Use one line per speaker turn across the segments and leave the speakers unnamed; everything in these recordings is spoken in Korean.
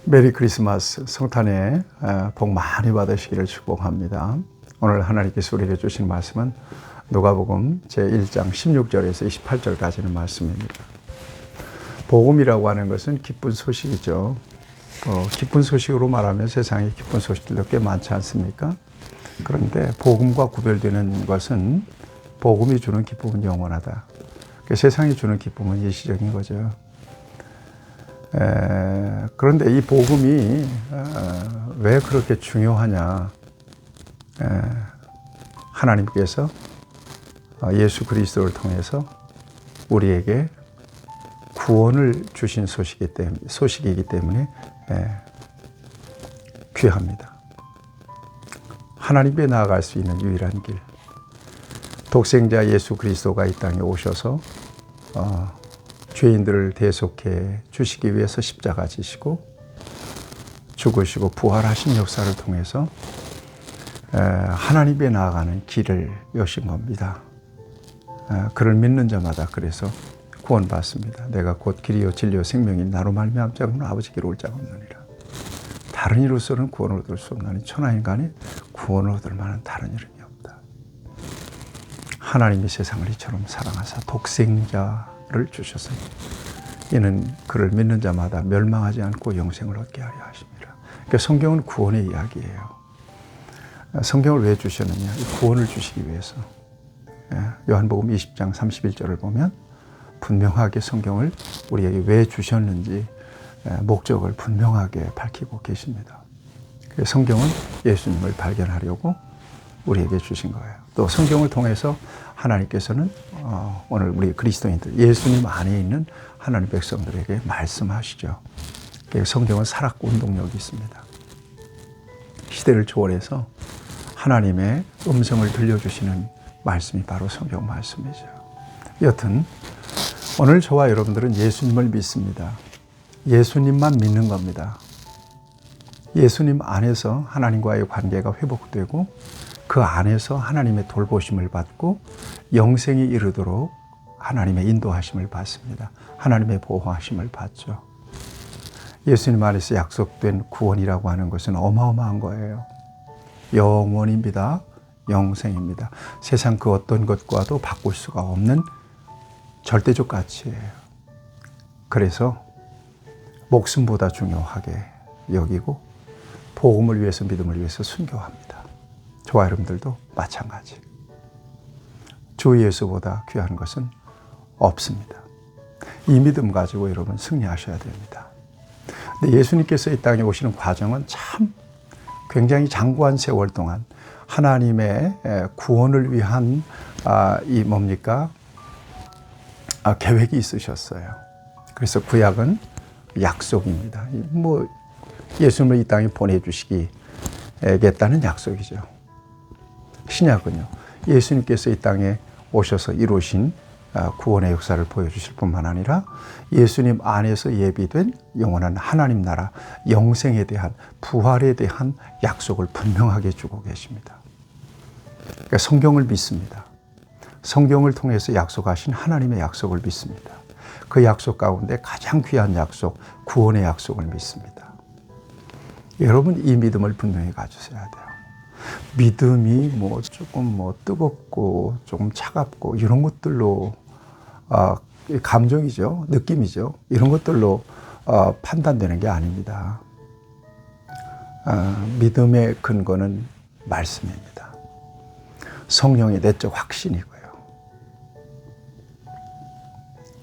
메리 크리스마스 성탄에 복 많이 받으시기를 축복합니다. 오늘 하나님께서 우리에게 주신 말씀은 누가복음 제1장 16절에서 28절까지는 말씀입니다. 복음이라고 하는 것은 기쁜 소식이죠. 기쁜 소식으로 말하면 세상에 기쁜 소식들도 꽤 많지 않습니까? 그런데 복음과 구별되는 것은 복음이 주는 기쁨은 영원하다. 세상이 주는 기쁨은 일시적인 거죠. 그런데 이 복음이 왜 그렇게 중요하냐? 하나님께서 예수 그리스도를 통해서 우리에게 구원을 주신 소식이기 때문에 귀합니다. 하나님께 나아갈 수 있는 유일한 길. 독생자 예수 그리스도가 이 땅에 오셔서 죄인들을 대속해 주시기 위해서 십자가 지시고 죽으시고 부활하신 역사를 통해서 하나님께 나아가는 길을 여신 겁니다. 그를 믿는 자마다 그래서 구원받습니다. 내가 곧 길이요 진리요 생명인 나로 말미암 자는 아버지께로 올 자가 없느니라. 다른 이로서는 구원을 얻을 수 없나니 천하인간이 구원을 얻을 만한 다른 이름이 없다. 하나님이 세상을 이처럼 사랑하사 독생자를 주셔서 이는 그를 믿는 자마다 멸망하지 않고 영생을 얻게 하려 하십니다. 그러니까 성경은 구원의 이야기예요. 성경을 왜 주셨느냐? 구원을 주시기 위해서. 요한복음 20장 31절을 보면 분명하게 성경을 우리에게 왜 주셨는지 목적을 분명하게 밝히고 계십니다. 성경은 예수님을 발견하려고 우리에게 주신 거예요. 또 성경을 통해서 하나님께서는 오늘 우리 그리스도인들, 예수님 안에 있는 하나님 백성들에게 말씀하시죠. 성경은 살았고 운동력이 있습니다. 시대를 초월해서 하나님의 음성을 들려주시는 말씀이 바로 성경 말씀이죠. 여튼 오늘 저와 여러분들은 예수님을 믿습니다. 예수님만 믿는 겁니다. 예수님 안에서 하나님과의 관계가 회복되고 그 안에서 하나님의 돌보심을 받고 영생이 이르도록 하나님의 인도하심을 받습니다. 하나님의 보호하심을 받죠. 예수님 안에서 약속된 구원이라고 하는 것은 어마어마한 거예요. 영원입니다. 영생입니다. 세상 그 어떤 것과도 바꿀 수가 없는 절대적 가치예요. 그래서 목숨보다 중요하게 여기고 복음을 위해서 믿음을 위해서 순교합니다. 저와 여러분들도 마찬가지. 주 예수보다 귀한 것은 없습니다. 이 믿음 가지고 여러분 승리하셔야 됩니다. 근데 예수님께서 이 땅에 오시는 과정은 참 굉장히 장구한 세월 동안 하나님의 구원을 위한 계획이 있으셨어요. 그래서 구약은 약속입니다. 예수님을 이 땅에 보내주시겠다는 약속이죠. 신약은요, 예수님께서 이 땅에 오셔서 이루신 구원의 역사를 보여주실 뿐만 아니라 예수님 안에서 예비된 영원한 하나님 나라, 영생에 대한, 부활에 대한 약속을 분명하게 주고 계십니다. 그러니까 성경을 믿습니다. 성경을 통해서 약속하신 하나님의 약속을 믿습니다. 그 약속 가운데 가장 귀한 약속, 구원의 약속을 믿습니다. 여러분 이 믿음을 분명히 가지셔야 돼요. 믿음이 조금 뜨겁고 조금 차갑고 이런 것들로 감정이죠, 느낌이죠. 이런 것들로 판단되는 게 아닙니다. 믿음의 근거는 말씀입니다. 성령의 내적 확신이고요.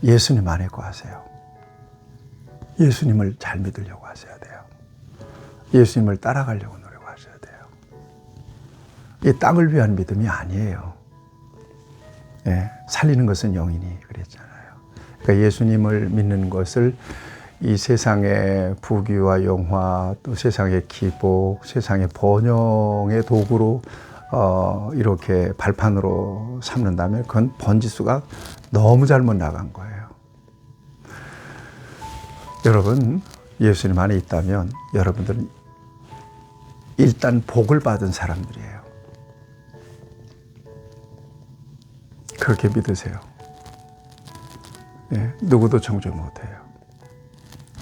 예수님 안에 거하세요. 예수님을 잘 믿으려고 하셔야 돼요. 예수님을 따라가려고 노력하셔야 돼요. 이 땅을 위한 믿음이 아니에요. 살리는 것은 영이니 그랬잖아요. 그러니까 예수님을 믿는 것을 이 세상의 부귀와 영화, 또 세상의 기복, 세상의 번영의 도구로 이렇게 발판으로 삼는다면 그건 번지수가 너무 잘못 나간 거예요. 여러분, 예수님 안에 있다면 여러분들은 일단 복을 받은 사람들이에요. 그렇게 믿으세요. 누구도 정죄 못해요.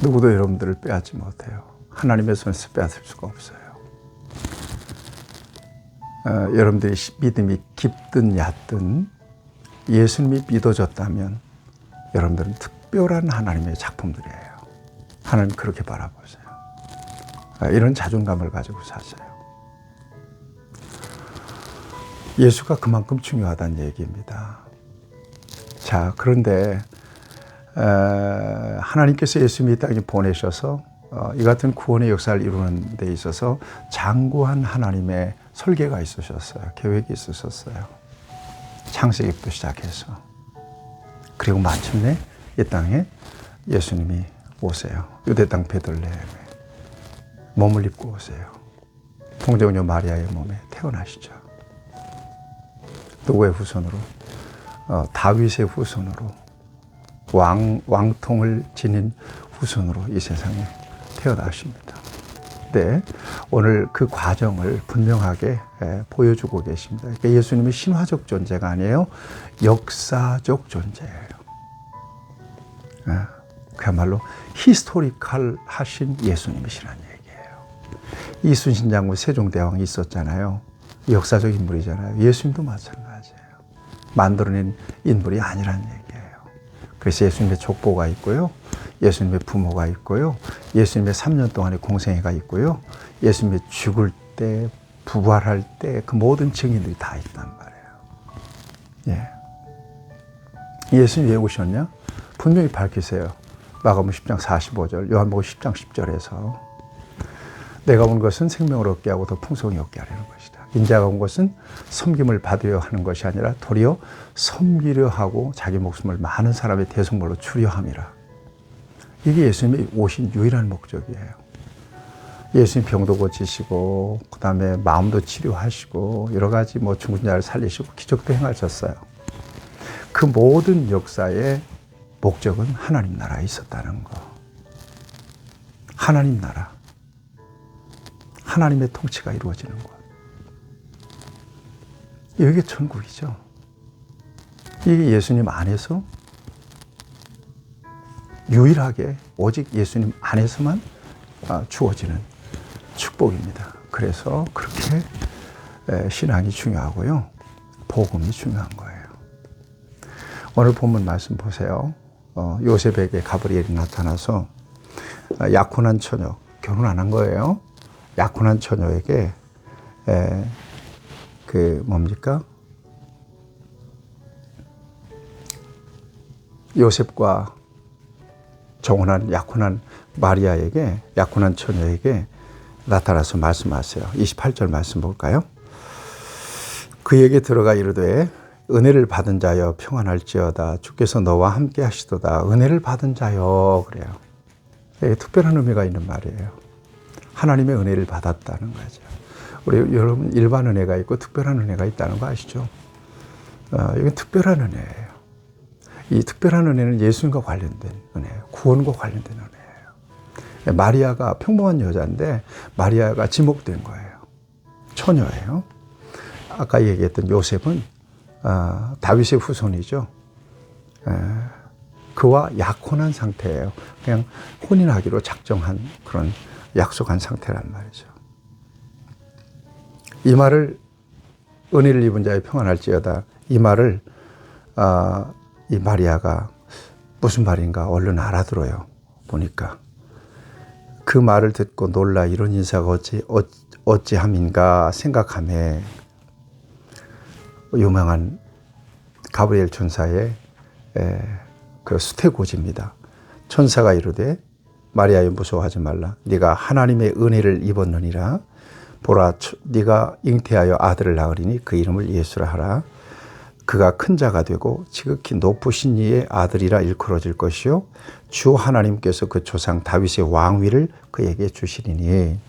누구도 여러분들을 빼앗지 못해요. 하나님의 손에서 빼앗을 수가 없어요. 여러분들이 믿음이 깊든 얕든 예수님이 믿어졌다면 여러분들은 특별한 하나님의 작품들이에요. 하나님 그렇게 바라보세요. 이런 자존감을 가지고 사세요. 예수가 그만큼 중요하다는 얘기입니다. 자, 그런데 하나님께서 예수님이 이 땅에 보내셔서 이 같은 구원의 역사를 이루는 데 있어서 장구한 하나님의 설계가 있으셨어요. 계획이 있으셨어요. 창세기부터 시작해서. 그리고 마침내 이 땅에 예수님이 오세요. 유대 땅 베들레헴에 몸을 입고 오세요. 동정녀 마리아의 몸에 태어나시죠. 누구의 후손으로? 다윗의 후손으로, 왕통을 지닌 후손으로 이 세상에 태어나십니다. 네, 오늘 그 과정을 분명하게 보여주고 계십니다. 그러니까 예수님이 신화적 존재가 아니에요. 역사적 존재예요. 그야말로 히스토리컬 하신 예수님이시라는 얘기예요. 이순신 장군 세종대왕이 있었잖아요. 역사적 인물이잖아요. 예수님도 마찬가지예요. 만들어낸 인물이 아니라는 얘기예요. 그래서 예수님의 족보가 있고요. 예수님의 부모가 있고요. 예수님의 3년 동안의 공생애가 있고요. 예수님의 죽을 때, 부활할 때 그 모든 증인들이 다 있단 말이에요. 예. 예수님 왜 오셨냐? 분명히 밝히세요. 마가복음 10장 45절, 요한복음 10장 10절에서 내가 온 것은 생명을 얻게 하고 더 풍성히 얻게 하려는 것이다. 인자가 온 것은 섬김을 받으려 하는 것이 아니라 도리어 섬기려 하고 자기 목숨을 많은 사람의 대속물로 주려 함이라. 이게 예수님이 오신 유일한 목적이에요. 예수님 병도 고치시고 그 다음에 마음도 치료하시고 여러 가지 죽은 자를 살리시고 기적도 행하셨어요. 그 모든 역사의 목적은 하나님 나라에 있었다는 거. 하나님 나라. 하나님의 통치가 이루어지는 것. 이게 천국이죠. 이게 예수님 안에서 유일하게 오직 예수님 안에서만 주어지는 축복입니다. 그래서 그렇게 신앙이 중요하고요. 복음이 중요한 거예요. 오늘 본문 말씀 보세요. 요셉에게 가브리엘이 나타나서 약혼한 처녀, 결혼 안 한 거예요. 약혼한 처녀에게 요셉과 정혼한 약혼한 마리아에게, 약혼한 처녀에게 나타나서 말씀하세요. 28절 말씀 볼까요? 그에게 들어가 이르되 은혜를 받은 자여 평안할지어다. 주께서 너와 함께 하시도다. 은혜를 받은 자여. 그래요. 이게 특별한 의미가 있는 말이에요. 하나님의 은혜를 받았다는 거죠. 우리 여러분 일반 은혜가 있고 특별한 은혜가 있다는 거 아시죠? 이건 특별한 은혜예요. 이 특별한 은혜는 예수님과 관련된 은혜예요. 구원과 관련된 은혜예요. 마리아가 평범한 여자인데 마리아가 지목된 거예요. 처녀예요. 아까 얘기했던 요셉은 다윗의 후손이죠. 그와 약혼한 상태예요. 그냥 혼인하기로 작정한 그런 약속한 상태란 말이죠. 이 말을 은혜를 입은 자의 평안할지어다. 이 말을 이 마리아가 무슨 말인가 얼른 알아들어요. 보니까 그 말을 듣고 놀라 이런 인사가 어찌함인가 생각하며 유명한 가브리엘 천사의 그 수태고지입니다. 천사가 이르되 마리아여 무서워하지 말라. 네가 하나님의 은혜를 입었느니라. 보라 네가 잉태하여 아들을 낳으리니 그 이름을 예수라 하라. 그가 큰 자가 되고 지극히 높으신 이의 아들이라 일컬어질 것이요 주 하나님께서 그 조상 다윗의 왕위를 그에게 주시리니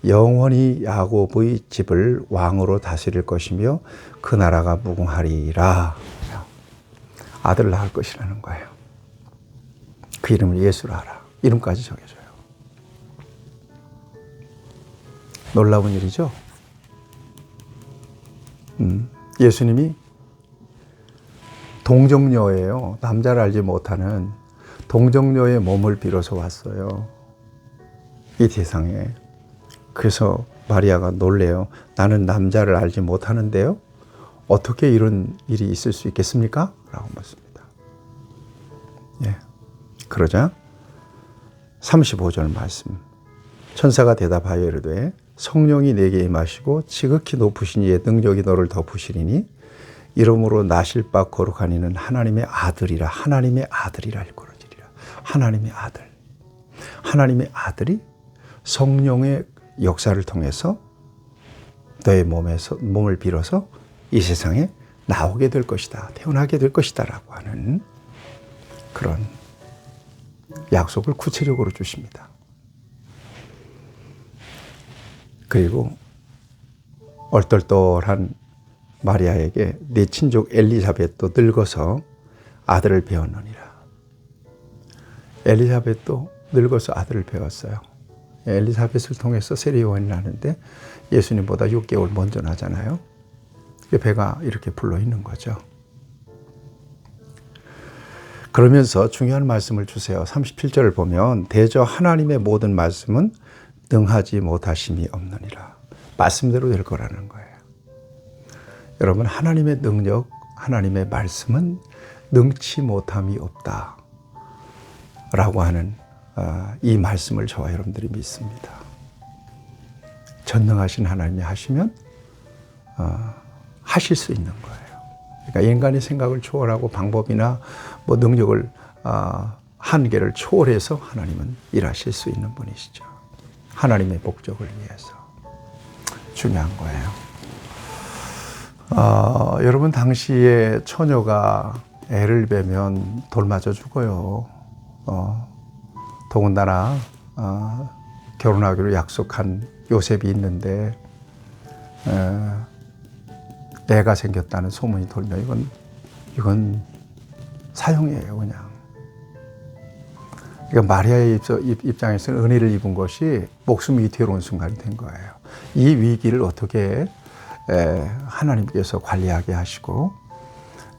영원히 야곱의 집을 왕으로 다스릴 것이며 그 나라가 무궁하리라. 아들을 낳을 것이라는 거예요. 그 이름을 예수라 하라. 이름까지 정해줘요. 놀라운 일이죠. 예수님이 동정녀예요. 남자를 알지 못하는 동정녀의 몸을 빌어서 왔어요. 이 세상에. 그래서 마리아가 놀래요. 나는 남자를 알지 못하는데요. 어떻게 이런 일이 있을 수 있겠습니까? 라고 묻습니다. 예. 그러자 35절 말씀. 천사가 대답하여 이르되 성령이 내게 임하시고 지극히 높으신 이의 능력이 너를 덮으시리니 이러므로 나실 바 거룩한 이는 하나님의 아들이라. 하나님의 아들이라 일컬어지리라. 하나님의 아들. 하나님의 아들이 성령의 역사를 통해서 너의 몸을 빌어서 이 세상에 나오게 될 것이다. 태어나게 될 것이다. 라고 하는 그런 약속을 구체적으로 주십니다. 그리고 얼떨떨한 마리아에게 네 친족 엘리사벳도 늙어서 아들을 배웠느니라. 엘리사벳도 늙어서 아들을 배웠어요. 엘리사벳을 통해서 세례요한이 나는데 예수님보다 6개월 먼저 나잖아요. 배가 이렇게 불러 있는 거죠. 그러면서 중요한 말씀을 주세요. 37절을 보면 대저 하나님의 모든 말씀은 능하지 못하심이 없느니라. 말씀대로 될 거라는 거예요. 여러분, 하나님의 능력, 하나님의 말씀은 능치 못함이 없다 라고 하는 이 말씀을 저와 여러분들이 믿습니다. 전능하신 하나님이 하시면 하실 수 있는 거예요. 그러니까 인간의 생각을 초월하고 방법이나 뭐 능력을 한계를 초월해서 하나님은 일하실 수 있는 분이시죠. 하나님의 목적을 위해서. 중요한 거예요. 여러분, 당시에 처녀가 애를 베면 돌 맞아 죽어요. 더군다나 결혼하기로 약속한 요셉이 있는데 애가 생겼다는 소문이 돌면 이건 사형이에요, 그냥. 그러니까 마리아의 입장에서는 은혜를 입은 것이 목숨이 위태로운 순간이 된 거예요. 이 위기를 어떻게 하나님께서 관리하게 하시고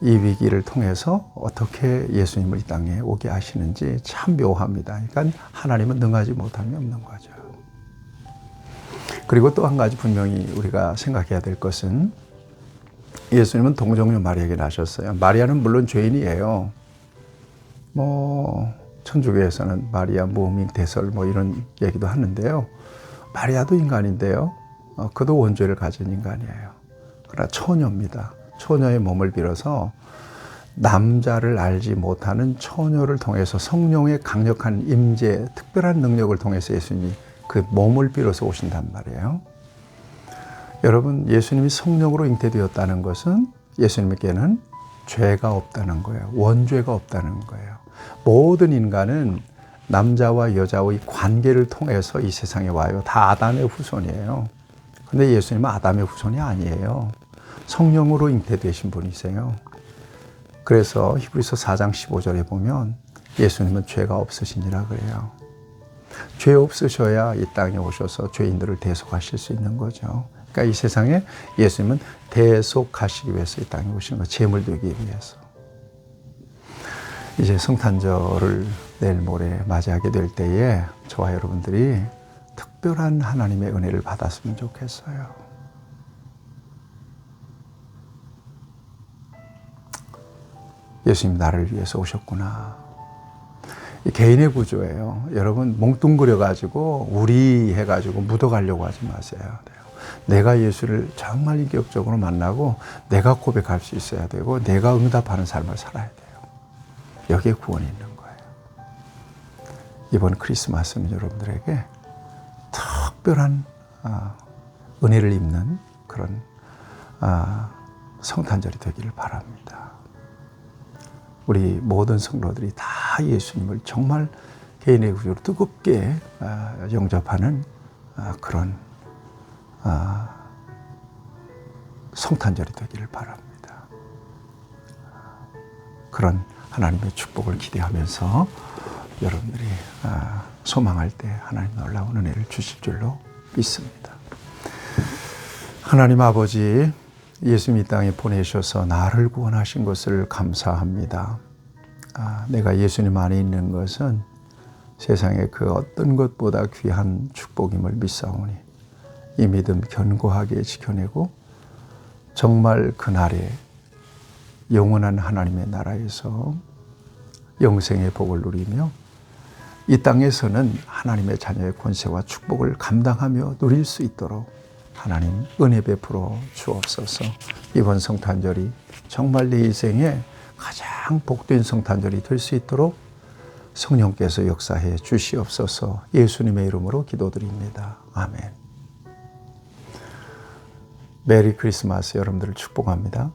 이 위기를 통해서 어떻게 예수님을 이 땅에 오게 하시는지 참 묘합니다. 그러니까 하나님은 능하지 못함이 없는 거죠. 그리고 또 한 가지 분명히 우리가 생각해야 될 것은 예수님은 동정녀 마리아에게 나셨어요. 마리아는 물론 죄인이에요. 천주교에서는 마리아 무음ing 대설 이런 얘기도 하는데요. 마리아도 인간인데요. 그도 원죄를 가진 인간이에요. 그러나 처녀입니다. 처녀의 몸을 빌어서 남자를 알지 못하는 처녀를 통해서 성령의 강력한 임재, 특별한 능력을 통해서 예수님이 그 몸을 빌어서 오신단 말이에요. 여러분, 예수님이 성령으로 잉태되었다는 것은 예수님께는 죄가 없다는 거예요. 원죄가 없다는 거예요. 모든 인간은 남자와 여자의 관계를 통해서 이 세상에 와요. 다 아담의 후손이에요. 근데 예수님은 아담의 후손이 아니에요. 성령으로 잉태되신 분이세요. 그래서 히브리서 4장 15절에 보면 예수님은 죄가 없으시니라 그래요. 죄 없으셔야 이 땅에 오셔서 죄인들을 대속하실 수 있는 거죠. 그러니까 이 세상에 예수님은 대속하시기 위해서 이 땅에 오신 거예요. 죄물 되기 위해서. 이제 성탄절을 내일 모레 맞이하게 될 때에 저와 여러분들이 특별한 하나님의 은혜를 받았으면 좋겠어요. 예수님 나를 위해서 오셨구나. 개인의 구조예요. 여러분, 뭉뚱그려가지고 우리 해가지고 묻어가려고 하지 마세요. 내가 예수를 정말 인격적으로 만나고 내가 고백할 수 있어야 되고 내가 응답하는 삶을 살아야 돼요. 여기에 구원이 있는 거예요. 이번 크리스마스는 여러분들에게 특별한 은혜를 입는 그런 성탄절이 되기를 바랍니다. 우리 모든 성도들이 다 예수님을 정말 개인의 구조로 뜨겁게 영접하는 그런 성탄절이 되기를 바랍니다. 그런 하나님의 축복을 기대하면서 여러분들이 소망할 때 하나님 놀라운 은혜를 주실 줄로 믿습니다. 하나님 아버지, 예수님 이 땅에 보내셔서 나를 구원하신 것을 감사합니다. 내가 예수님 안에 있는 것은 세상의 그 어떤 것보다 귀한 축복임을 믿사오니 이 믿음 견고하게 지켜내고 정말 그날에 영원한 하나님의 나라에서 영생의 복을 누리며 이 땅에서는 하나님의 자녀의 권세와 축복을 감당하며 누릴 수 있도록 하나님 은혜 베풀어 주옵소서. 이번 성탄절이 정말 내 인생에 가장 복된 성탄절이 될 수 있도록 성령께서 역사해 주시옵소서. 예수님의 이름으로 기도드립니다. 아멘. 메리 크리스마스. 여러분들을 축복합니다.